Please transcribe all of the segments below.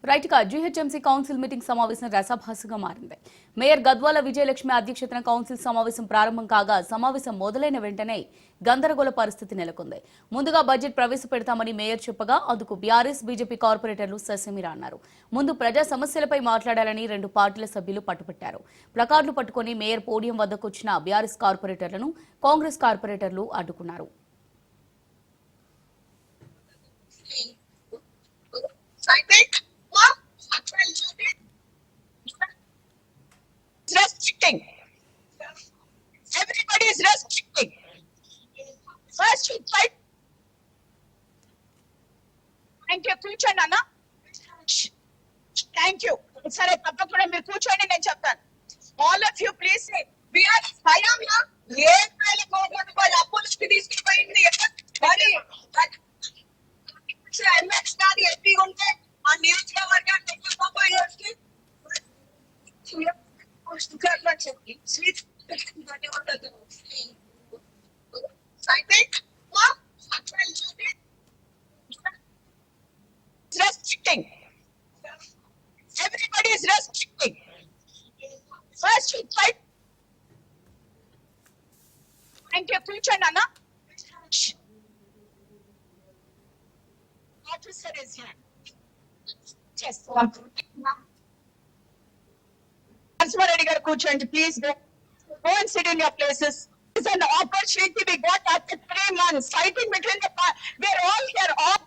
Right గా GHMC council meeting సమావేశం రసాభాసగా మారింది. మేయర్ గద్వాల విజయలక్ష్మి అధ్యక్షతన కౌన్సిల్ సమావేశం ప్రారంభం కాగా సమావేశం మొదలైన వెంటనే గందరగోళ పరిస్థితి నెలకొంది. ముందుగా బడ్జెట్ ప్రవేశపెడతామని మేయర్ చెప్పగా అందుకు బీఆర్ఎస్ బీజేపీ కార్పొరేటర్లు ససేమిరా అన్నారు. ముందు ప్రజా సమస్యలపై మాట్లాడాలని రెండు పార్టీల సభ్యులు పట్టుపట్టారు. ప్లకార్డులు పట్టుకుని మేయర్ పోడియం వద్దకు వచ్చిన బీఆర్ఎస్ కార్పొరేటర్లను కాంగ్రెస్ కార్పొరేటర్లు అడ్డుకున్నారు. Restricting. Everybody is restricting. First, you try. Thank you. కూర్చోండి అన్న. Thank you. సరే తప్పకుండా మీరు కూర్చోండి నేను చెప్తాను. All of you please say we are భయం నా ఏం వేల కోట్ల రూపాయల అప్పులు తీసుకుపోయింది మరి ఎంఎక్స్ గారి ఎంపీ ఉంటే ఆ నియోజకవర్గాన్ని ఎక్కువపోయేసి Sweet. I think restricting. Everybody is restricting. First, you try. Thank you. కూర్చోండి అన్న. Officer is here. Yes. Reddy garu కూర్చోండి please go and sit in your places. It's an opportunity we got after 3 months fighting between the we're all here all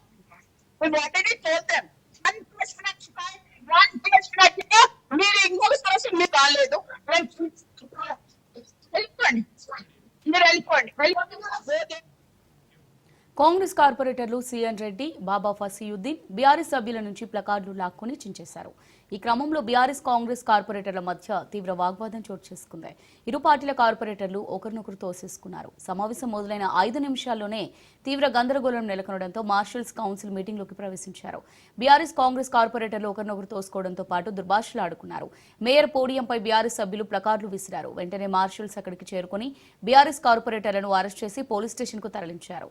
we've already told them one person at మీరు ఇంకొక person మీరు రాలేదు వెళ్ళిపోండి మీరు వెళ్ళిపోండి. కాంగ్రెస్ కార్పొరేటర్లు CN Reddy, బాబా Fasiuddin BRS సభ్యుల నుంచి ప్లకార్డులు లాక్కుని చించేశారు. ఈ క్రమంలో బీఆర్ఎస్ కాంగ్రెస్ కార్పొరేటర్ల మధ్య తీవ్ర వాగ్వాదం చోటు చేసుకుంది. ఇరు పార్టీల కార్పొరేటర్లు ఒకరినొకరు తోసేసుకున్నారు. సమావేశం మొదలైన 5 నిమిషాల్లోనే తీవ్ర గందరగోళం నెలకొనడంతో మార్షల్స్ కౌన్సిల్ మీటింగ్లోకి ప్రవేశించారు. బీఆర్ఎస్ కాంగ్రెస్ కార్పొరేటర్లు ఒకరినొకరు తోసుకోవడంతో పాటు దుర్భాషలు ఆడుకున్నారు. మేయర్ పోడియంపై బీఆర్ఎస్ సభ్యులు ప్లకార్డులు విసిరారు. వెంటనే మార్షల్స్ అక్కడికి చేరుకుని బీఆర్ఎస్ కార్పొరేటర్లను అరెస్ట్ చేసి పోలీస్ స్టేషన్కు తరలించారు.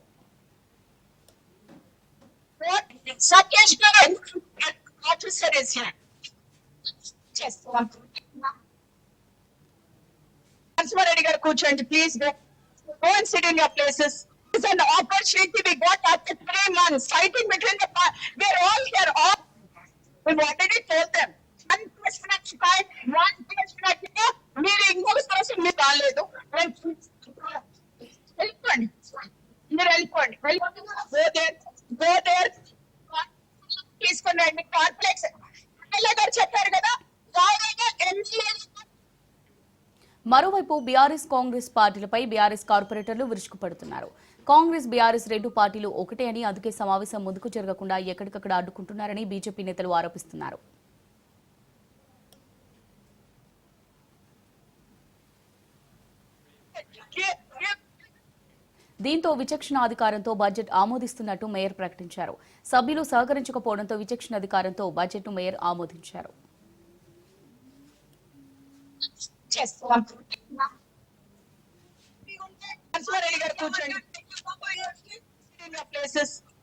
Officer is here. Yes. Reddy garu కూర్చోండి please go and sit in your places. It's an opportunity we got after 3 months fighting between the we're all here all we've already told them one person at one person at మీరు ఇంకొక person మీరు రాలేదు వెళ్ళిపోండి మీరు వెళ్ళిపోండి go there తీసుకుని రండి complex గారు చెప్పారు కదా. మరోవైపు బీఆర్ఎస్ కాంగ్రెస్ పార్టీలపై బీఆర్ఎస్ కార్పొరేటర్లు విరుచుకుపడుతున్నారు. కాంగ్రెస్ బీఆర్ఎస్ రెండు పార్టీలు ఒకటే అని అందుకే సమావేశం ముందుకు జరగకుండా ఎక్కడికక్కడ అడ్డుకుంటున్నారని బీజేపీ నేతలు ఆరోపిస్తున్నారు. దీంతో విచక్షణాధికారంతో బడ్జెట్ ఆమోదిస్తున్నట్టు మేయర్ ప్రకటించారు. సభ్యులు సహకరించకపోవడంతో విచక్షణాధికారంతో బడ్జెట్ను మేయర్ ఆమోదించారు.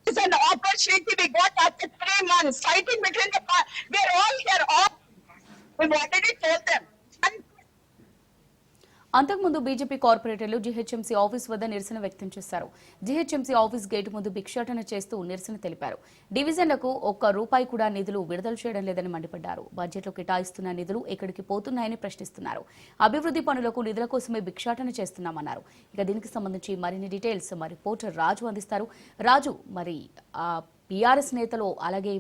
It's an opportunity we got after 3 months fighting between the we're all here all we've already told them. అంతకుముందు బీజేపీ కార్పొరేటర్లు జీహెచ్ఎంసీ ఆఫీస్ వద్ద నిరసన వ్యక్తం చేశారు. జీహెచ్ఎంసీ ఆఫీస్ గేటు ముందు భిక్షాటన చేస్తూ నిరసన తెలిపారు. డివిజన్లకు ₹1 కూడా నిధులు విడుదల చేయడం లేదని మండిపడ్డారు. బడ్జెట్లో కేటాయిస్తున్న నిధులు ఎక్కడికి పోతున్నాయని ప్రశ్నిస్తున్నారు. అభివృద్ధి పనులకు నిధుల కోసమే భిక్షాటన చేస్తున్నామన్నారు. ఇక దీనికి సంబంధించి మరిన్ని డీటెయిల్స్ మా రిపోర్టర్ రాజు అందిస్తారు. రాజు, మరి బీఆర్ఎస్ నేతలు అలాగే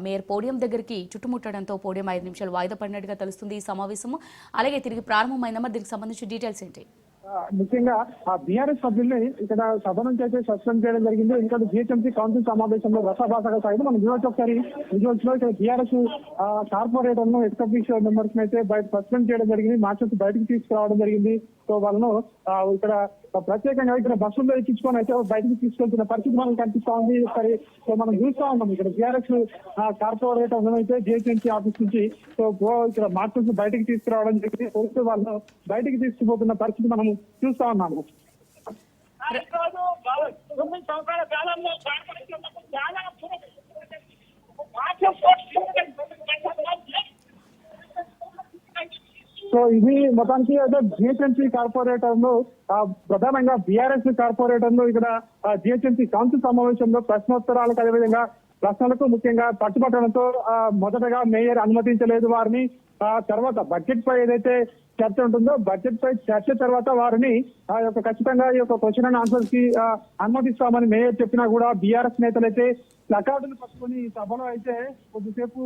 మేయర్ పోడియం దగ్గరికి చుట్టుముట్టడంతో పోడియం 5 నిమిషాలు వాయిదా పడినట్టుగా తెలుస్తుంది. ఈ సమావేశం అలాగే తిరిగి ప్రారంభమైందా? మరి దీనికి సంబంధించిన డీటెయిల్స్ ఏంటి? ముఖ్యంగా బీఆర్ఎస్ సభ్యుల్ని ఇక్కడ సభ నుంచి అయితే సస్పెండ్ చేయడం జరిగింది. ఎందుకంటే జీహెచ్ఎంసీ కౌన్సిల్ సమావేశంలో రసాభాసగా సాగింది. మనం చూడొచ్చు ఒకసారి విజువల్స్ లో ఇక్కడ బీఆర్ఎస్ కార్పొరేటర్ ను ఎక్సెప్టివ్ మెంబర్స్ అయితే బయట సస్పెండ్ చేయడం జరిగింది. మార్చర్స్ బయటకు తీసుకురావడం జరిగింది. సో వాళ్ళను ఇక్కడ ప్రత్యేకంగా ఇక్కడ బస్సుల్లో ఎక్కించుకొని అయితే బయటకు తీసుకెళ్తున్న పరిస్థితి మనకు కనిపిస్తా ఉంది. సరే, సో మనం చూస్తా ఉన్నాం ఇక్కడ బీఆర్ఎస్ కార్పొరేటర్ అయితే జీహెచ్ఎంసీ ఆఫీస్ నుంచి సో ఇక్కడ మార్చర్స్ బయటకు తీసుకురావడం జరిగింది. పోలీసు వాళ్ళను బయటకు తీసుకుపోతున్న పరిస్థితి మనం చూస్తా ఉన్నాము. సో ఇది మొత్తానికి అయితే జిహెచ్ఎంసీ కార్పొరేటర్లు ప్రధానంగా బీఆర్ఎస్ కార్పొరేటర్లు ఇక్కడ జిహెచ్ఎంసీ కౌన్సిల్ సమావేశంలో ప్రశ్నోత్తరాలకు అదేవిధంగా ప్రశ్నలకు ముఖ్యంగా పట్టుబట్టడంతో మొదటగా మేయర్ అనుమతించలేదు వారిని. తర్వాత బడ్జెట్ పై ఏదైతే చర్చ ఉంటుందో బడ్జెట్ పై చర్చ తర్వాత వారిని ఆ యొక్క ఖచ్చితంగా ఈ యొక్క క్వశ్చన్ అండ్ ఆన్సర్స్ కి అనుమతిస్తామని మేయర్ చెప్పినా కూడా బీఆర్ఎస్ నేతలు అయితే ప్లకార్డులు పట్టుకుని ఈ సభలో అయితే కొద్దిసేపు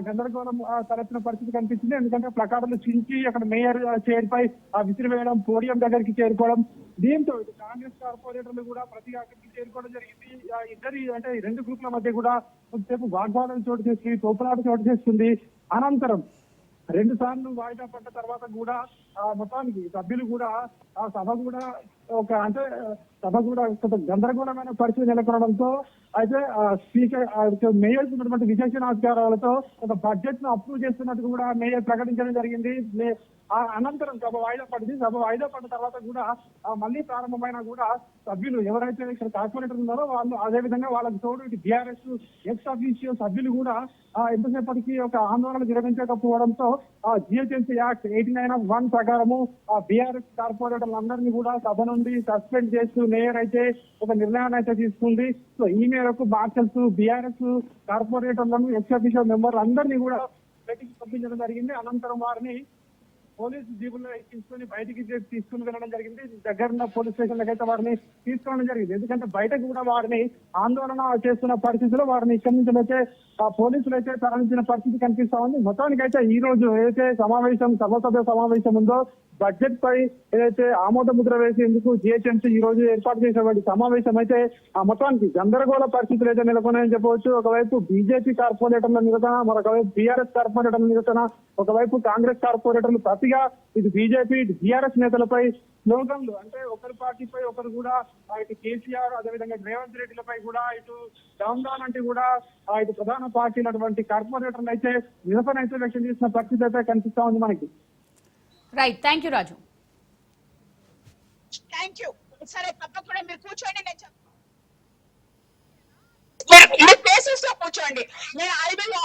గందరగోళం తలెత్తిన పరిస్థితి కనిపించింది. ఎందుకంటే ప్లకార్డులు చించి అక్కడ మేయర్ చైర్ పై విసిరివేయడం, పోడియం దగ్గరికి చేరుకోవడం, దీంతో ఇటు కాంగ్రెస్ కార్పొరేటర్లు కూడా ప్రతి అక్కడికి చేరుకోవడం జరిగింది. ఇద్దరి అంటే ఈ రెండు గ్రూపుల మధ్య కూడా కొద్దిసేపు వాగ్వాదం చోటు చేసుకుంది, తోపులాట చోటు చేసుకుంది. అనంతరం 2 సార్లు వాయిదా పడ్డ తర్వాత కూడా మొత్తానికి సభ్యులు కూడా ఆ సభ కూడా సభ కూడా కొంత గందరగోళమైన పరిస్థితి నెలకొనడంతో అయితే స్పీకర్ మేయర్ ఉన్నటువంటి విశేషణాధికారాలతో ఒక బడ్జెట్ ను అప్రూవ్ చేస్తున్నట్టు కూడా మేయర్ ప్రకటించడం జరిగింది. అనంతరం సభ వాయిదా పడింది. సభ వాయిదా పడ్డ తర్వాత కూడా మళ్ళీ ప్రారంభమైన కూడా సభ్యులు ఎవరైతే ఇక్కడ కార్పొరేటర్ ఉన్నారో వాళ్ళు అదే విధంగా వాళ్ళకి తోడు ఇటు బీఆర్ఎస్ ఎక్స్ అఫీషియల్ సభ్యులు కూడా ఎంతసేపటికి ఒక ఆందోళన నిర్వహించకపోవడంతో జిహెచ్ఎంసీ యాక్ట్ 89(1) ప్రకారము బీఆర్ఎస్ కార్పొరేటర్లందరినీ కూడా సభ నుండి సస్పెండ్ చేస్తూ మేయర్ అయితే ఒక నిర్ణయాన్ని అయితే తీసుకుంది. సో ఈ మేరకు మార్షల్స్ బీఆర్ఎస్ కార్పొరేటర్లను ఎక్స్ అఫీషియల్ మెంబర్లు అందరినీ కూడా బయటికి పంపించడం జరిగింది. అనంతరం వారిని పోలీసు జీబుల్లో ఎక్కించుకొని బయటికి తీసుకుని వెళ్ళడం జరిగింది. దగ్గరున్న పోలీస్ స్టేషన్లకు అయితే వారిని తీసుకోవడం జరిగింది. ఎందుకంటే బయటకు కూడా వారిని ఆందోళన చేస్తున్న పరిస్థితిలో వారిని ఇక్కడి నుంచి అయితే పోలీసులు అయితే తరలించిన పరిస్థితి కనిపిస్తా ఉంది. మొత్తానికైతే ఈ రోజు ఏదైతే సభ్య సమావేశం ఉందో బడ్జెట్ పై ఏదైతే ఆమోద ముద్ర వేసేందుకు జిహెచ్ఎంసీ ఈ రోజు ఏర్పాటు చేసేటువంటి సమావేశం అయితే మొత్తానికి గందరగోళ పరిస్థితులు అయితే నెలకొన్నాయని చెప్పవచ్చు. ఒకవైపు బీజేపీ కార్పొరేటర్ల నిరసన, మరొకవైపు బీఆర్ఎస్ కార్పొరేటర్ల నిరసన, ఒకవైపు కాంగ్రెస్ కార్పొరేటర్లు ప్రతిగా ఇటు బీజేపీ ఇటు బీఆర్ఎస్ నేతలపై స్లోగన్లు అంటే ఒకరి పార్టీపై ఒకరు కూడా ఇటు కేసీఆర్ అదేవిధంగా రేవంత్ రెడ్డిలపై కూడా ఇటు డౌన్ అంటే కూడా ఇటు ప్రధాన పార్టీలు అటువంటి కార్పొరేటర్లు అయితే నిరసన అయితే వ్యక్తం చేసిన పరిస్థితి అయితే కనిపిస్తా ఉంది మనకి. Right, thank you Raju. Thank you. సరే తప్పకుండా మీరు కూర్చోండి, నేను చెప్తాను. ప్లేసెస్ లో కూర్చోండి. నేను ఐ విల్